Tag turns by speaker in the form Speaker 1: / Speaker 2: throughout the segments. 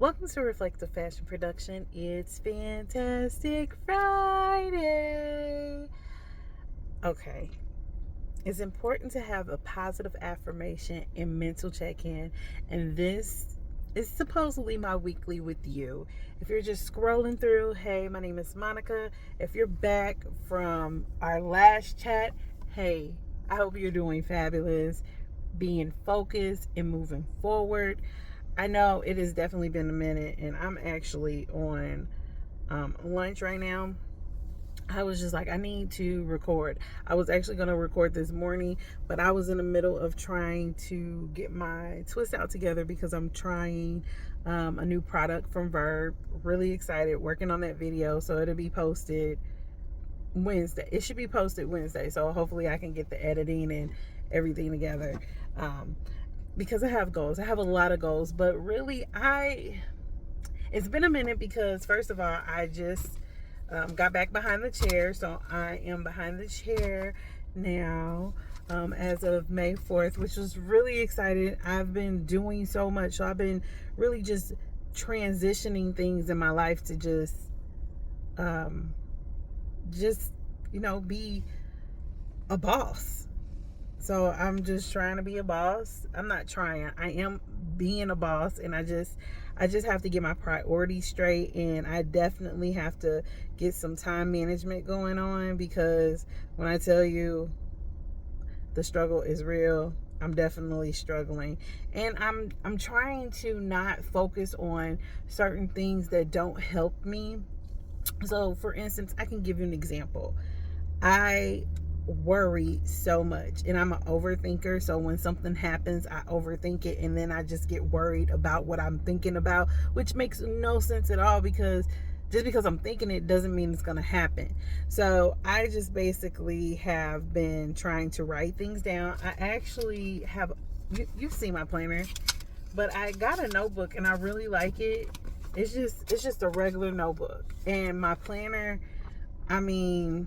Speaker 1: Welcome to Reflective Fashion Production. It's Fantastic Friday. Okay, it's important to have a positive affirmation and mental check in, and this is supposedly my weekly with you. If you're just scrolling through, hey, my name is Monica. If you're back from our last chat, hey, I hope you're doing fabulous, being focused and moving forward. I know it has definitely been a minute, and I'm actually on lunch right now. I was just like, I need to record. I was actually going to record this morning, but I was in the middle of trying to get my twist out together because I'm trying a new product from Verb. Really excited, working on that video. So it'll be posted Wednesday. It should be posted Wednesday. So hopefully I can get the editing and everything together. Um, because I have goals. I have a lot of goals, but really it's been a minute because first of all, I just got back behind the chair. So I am behind the chair now as of May 4th, which was really excited. I've been doing so much. So I've been really just transitioning things in my life to um, be a boss. So I'm just trying to be a boss. I'm not trying. I am being a boss, and I just have to get my priorities straight, and I definitely have to get some time management going on because when I tell you the struggle is real, I'm definitely struggling. And I'm trying to not focus on certain things that don't help me. So for instance, I can give you an example. I worry so much, and I'm an overthinker. So when something happens, I overthink it, and then I just get worried about what I'm thinking about, which makes no sense at all because just because I'm thinking it doesn't mean it's going to happen. So I just basically have been trying to write things down. I actually have, you've seen my planner, but I got a notebook and I really like it. It's just a regular notebook, and my planner, I mean,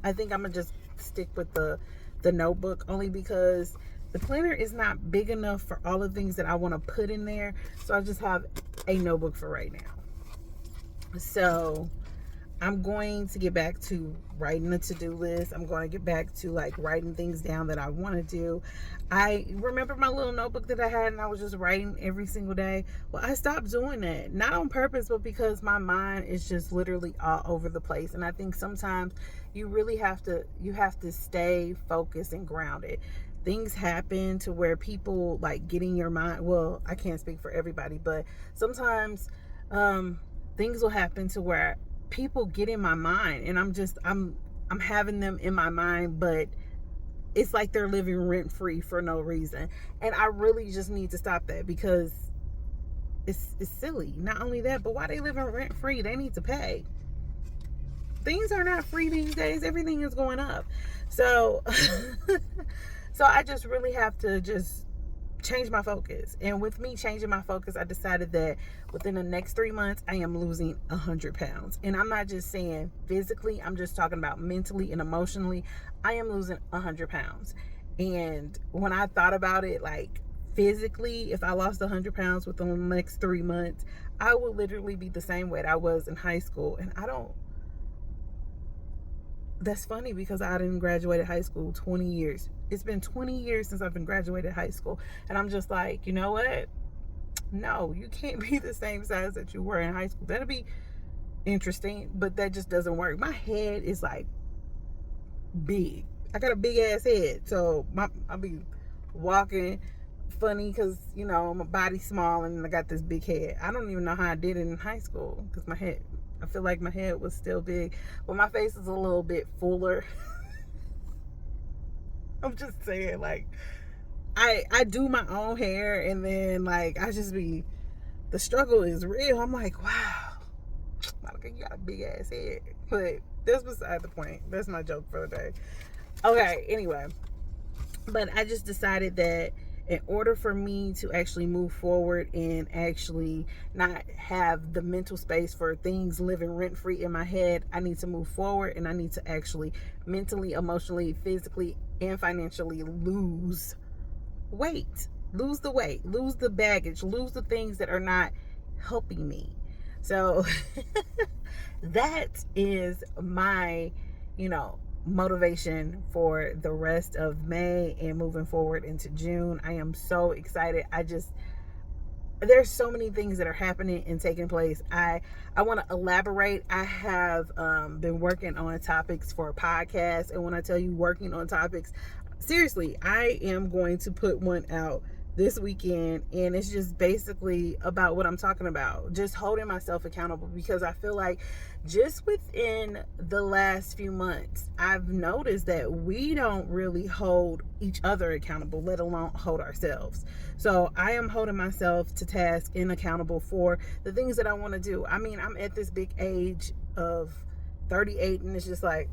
Speaker 1: I think I'm gonna just stick with the notebook only because the planner is not big enough for all the things that I want to put in there. So I just have a notebook for right now. So I'm going to get back to writing a to-do list. I'm going to get back to like writing things down that I want to do. I remember my little notebook that I had and I was just writing every single day. Well, I stopped doing that. Not on purpose, but because my mind is just literally all over the place. And I think sometimes you have to stay focused and grounded. Things happen to where people like get in your mind. Well, I can't speak for everybody, but sometimes things will happen to where people get in my mind, and I'm having them in my mind, but it's like they're living rent free for no reason. And I really just need to stop that because it's silly. Not only that, but why they living rent free? They need to pay. Things are not free these days. Everything is going up. So so I just really have to just change my focus. And with me changing my focus, I decided that within the next 3 months, I am losing 100 pounds. And I'm not just saying physically, I'm just talking about mentally and emotionally. I am losing 100 pounds. And when I thought about it, like physically, if I lost 100 pounds within the next 3 months, I would literally be the same weight I was in high school. And that's funny because I didn't graduate high school 20 years. It's been 20 years since I've been graduated high school. And I'm just like, you know what? No, you can't be the same size that you were in high school. That'll be interesting, but that just doesn't work. My head is like big. I got a big ass head. So I'll be walking funny because, my body's small and I got this big head. I don't even know how I did it in high school because I feel like my head was still big, but my face is a little bit fuller. I'm just saying, like, I do my own hair, and then like the struggle is real. I'm like, wow, Monica, you got a big ass head. But that's beside the point. That's my joke for the day. Okay, anyway. But I just decided that in order for me to actually move forward and actually not have the mental space for things living rent free in my head, I need to move forward, and I need to actually mentally, emotionally, physically, and financially lose weight. lose the weight, lose the baggage, lose the things that are not helping me. So that is my, motivation for the rest of May and moving forward into June. I am so excited. There's so many things that are happening and taking place. I want to elaborate. I have been working on topics for a podcast, and when I tell you working on topics, seriously, I am going to put one out this weekend, and it's just basically about what I'm talking about, just holding myself accountable, because I feel like just within the last few months, I've noticed that we don't really hold each other accountable, let alone hold ourselves. So I am holding myself to task and accountable for the things that I want to do. I mean, I'm at this big age of 38, and it's just like,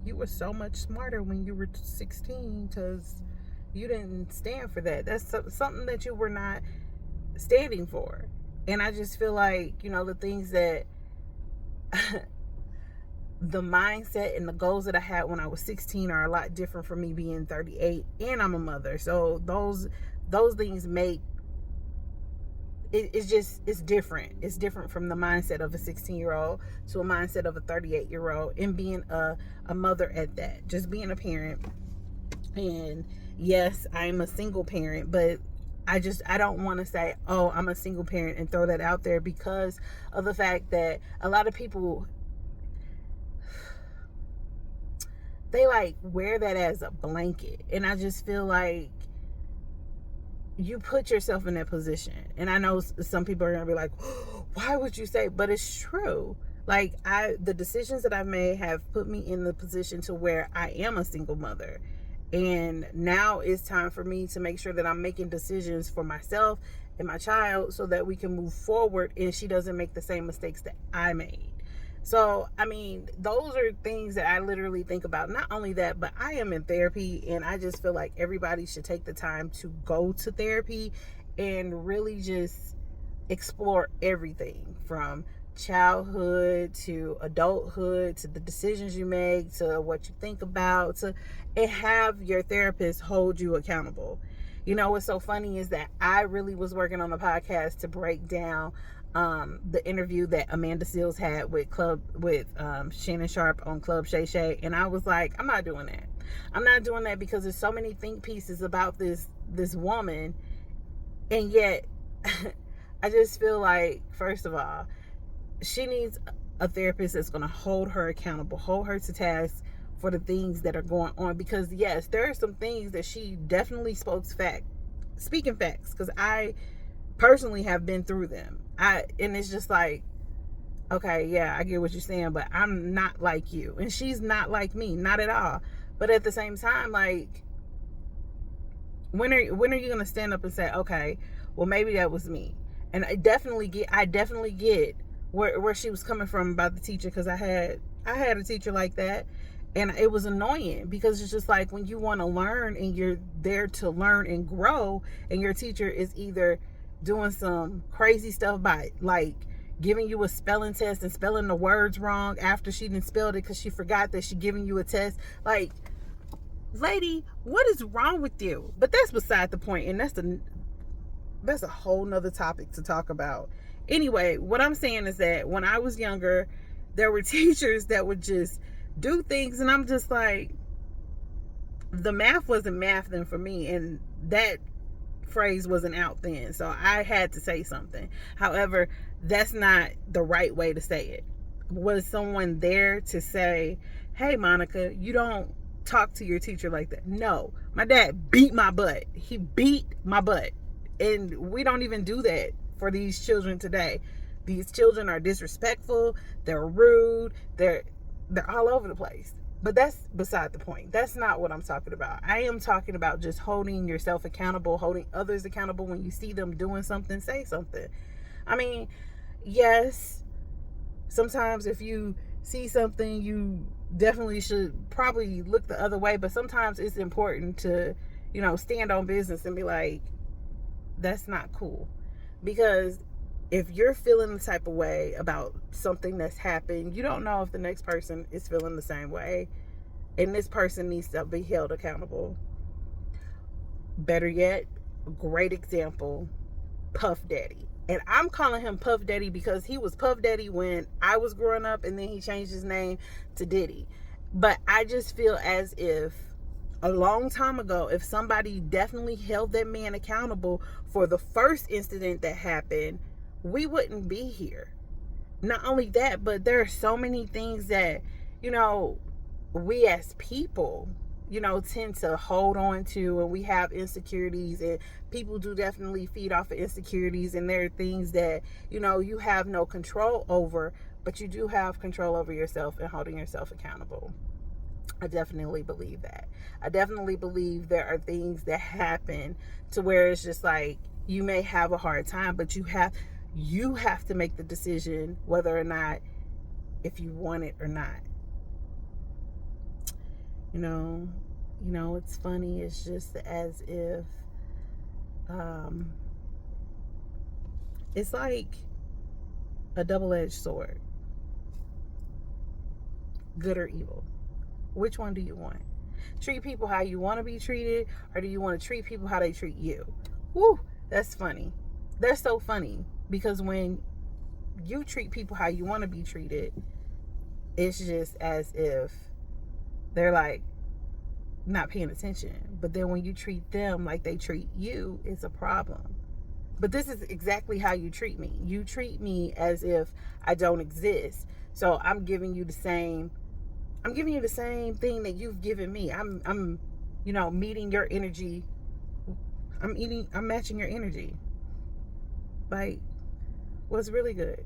Speaker 1: you were so much smarter when you were 16, because you didn't stand for that. That's something that you were not standing for. And I just feel like, the things that the mindset and the goals that I had when I was 16 are a lot different from me being 38, and I'm a mother. So those things make it's different. It's different from the mindset of a 16-year-old to a mindset of a 38-year-old, and being a mother at that, just being a parent. And yes, I'm a single parent, but I don't want to say, oh, I'm a single parent, and throw that out there, because of the fact that a lot of people, they like wear that as a blanket. And I just feel like you put yourself in that position. And I know some people are going to be like, why would you say? But it's true. Like, the decisions that I've made have put me in the position to where I am a single mother. And now it's time for me to make sure that I'm making decisions for myself and my child, so that we can move forward and she doesn't make the same mistakes that I made. So, I mean, those are things that I literally think about. Not only that, but I am in therapy, and I just feel like everybody should take the time to go to therapy and really just explore everything from childhood to adulthood, to the decisions you make, to what you think about, and have your therapist hold you accountable. What's so funny is that I really was working on a podcast to break down the interview that Amanda Seales had with Shannon Sharp on Club Shay Shay, and I was like, I'm not doing that. I'm not doing that, because there's so many think pieces about this woman, and yet I just feel like, first of all, she needs a therapist that's going to hold her accountable, hold her to task for the things that are going on. Because yes, there are some things that she definitely speaking facts, because I personally have been through them. And it's just like, okay, yeah, I get what you're saying, but I'm not like you, and she's not like me, not at all. But at the same time, like, when are you going to stand up and say, okay, well, maybe that was me? And I definitely get where she was coming from about the teacher, because I had a teacher like that, and it was annoying, because it's just like, when you want to learn and you're there to learn and grow, and your teacher is either doing some crazy stuff by like giving you a spelling test and spelling the words wrong after she didn't spell it because she forgot that she giving you a test, like, lady, what is wrong with you? But that's beside the point, and that's a whole nother topic to talk about. Anyway, what I'm saying is that when I was younger, there were teachers that would just do things, and I'm just like, the math wasn't math then for me, and that phrase wasn't out then, so I had to say something. However, that's not the right way to say it. Was someone there to say, hey, Monica, you don't talk to your teacher like that? No, my dad beat my butt. He beat my butt, and we don't even do that for these children today. These children are disrespectful, they're rude, they're all over the place. But that's beside the point. That's not what I'm talking about. I am talking about just holding yourself accountable, holding others accountable. When you see them doing something, say something. I mean, yes, sometimes if you see something, you definitely should probably look the other way. But sometimes it's important to, stand on business and be like, that's not cool. Because if you're feeling the type of way about something that's happened, you don't know if the next person is feeling the same way. And this person needs to be held accountable. Better yet, great example, Puff Daddy. And I'm calling him Puff Daddy because he was Puff Daddy when I was growing up, and then he changed his name to Diddy. But I just feel as if a long time ago, if somebody definitely held that man accountable for the first incident that happened, we wouldn't be here. Not only that, but there are so many things that, we as people, tend to hold on to, and we have insecurities, and people do definitely feed off of insecurities, and there are things that, you have no control over, but you do have control over yourself and holding yourself accountable. I definitely believe that. I definitely believe there are things that happen to where it's just like you may have a hard time, but you have to make the decision whether or not, if you want it or not. It's funny. It's just as if it's like a double-edged sword. Good or evil. Which one do you want? Treat people how you want to be treated, or do you want to treat people how they treat you? Woo, that's funny. That's so funny, because when you treat people how you want to be treated, it's just as if they're like not paying attention. But then when you treat them like they treat you, it's a problem. But this is exactly how you treat me. You treat me as if I don't exist. So I'm giving you the same thing that you've given me. I'm meeting your energy. I'm matching your energy. Like, what's really good.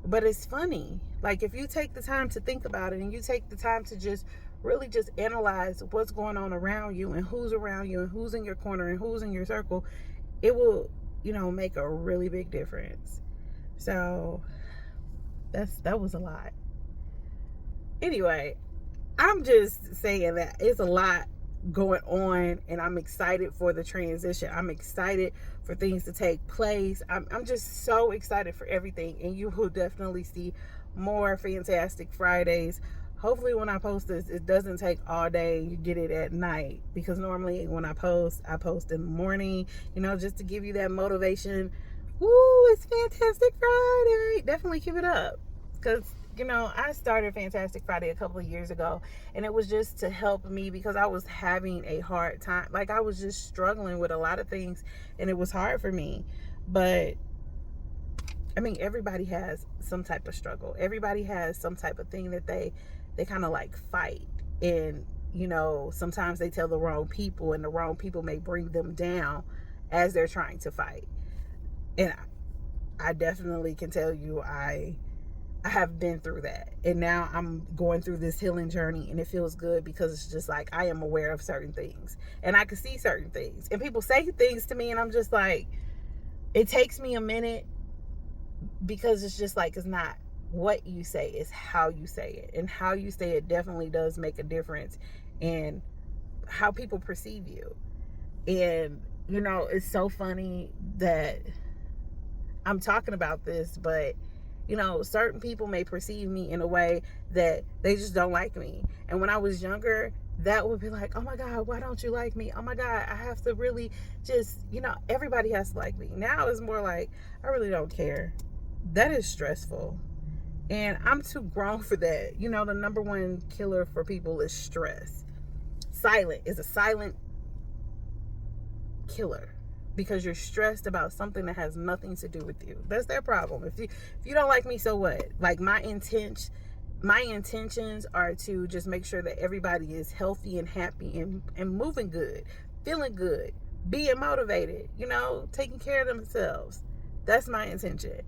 Speaker 1: But it's funny. Like, if you take the time to think about it, and you take the time to just really just analyze what's going on around you, and who's around you, and who's in your corner, and who's in your circle, it will, make a really big difference. So that was a lot. Anyway, I'm just saying that it's a lot going on, and I'm excited for the transition. I'm excited for things to take place. I'm just so excited for everything, and you will definitely see more Fantastic Fridays. Hopefully when I post this, it doesn't take all day. You get it at night, because normally when I post in the morning, just to give you that motivation. Woo, it's Fantastic Friday. Definitely keep it up, because I started Fantastic Friday a couple of years ago, and it was just to help me because I was having a hard time. Like, I was just struggling with a lot of things, and it was hard for me. But everybody has some type of struggle. Everybody has some type of thing that they kind of like fight. And, sometimes they tell the wrong people, and the wrong people may bring them down as they're trying to fight. And I definitely can tell you, I have been through that, and now I'm going through this healing journey, and it feels good because it's just like I am aware of certain things, and I can see certain things, and people say things to me, and I'm just like, it takes me a minute, because it's just like, it's not what you say, it's how you say it, and how you say it definitely does make a difference in how people perceive you. And it's so funny that I'm talking about this, but certain people may perceive me in a way that they just don't like me. And when I was younger, that would be like, oh my God, why don't you like me? Oh my God, I have to really just, everybody has to like me. Now it's more like, I really don't care. That is stressful. And I'm too grown for that. The number one killer for people is stress. Is a silent killer. Because you're stressed about something that has nothing to do with you. That's their problem. If you don't like me, so what? Like, my intentions are to just make sure that everybody is healthy and happy and moving good, feeling good, being motivated, taking care of themselves. That's my intention.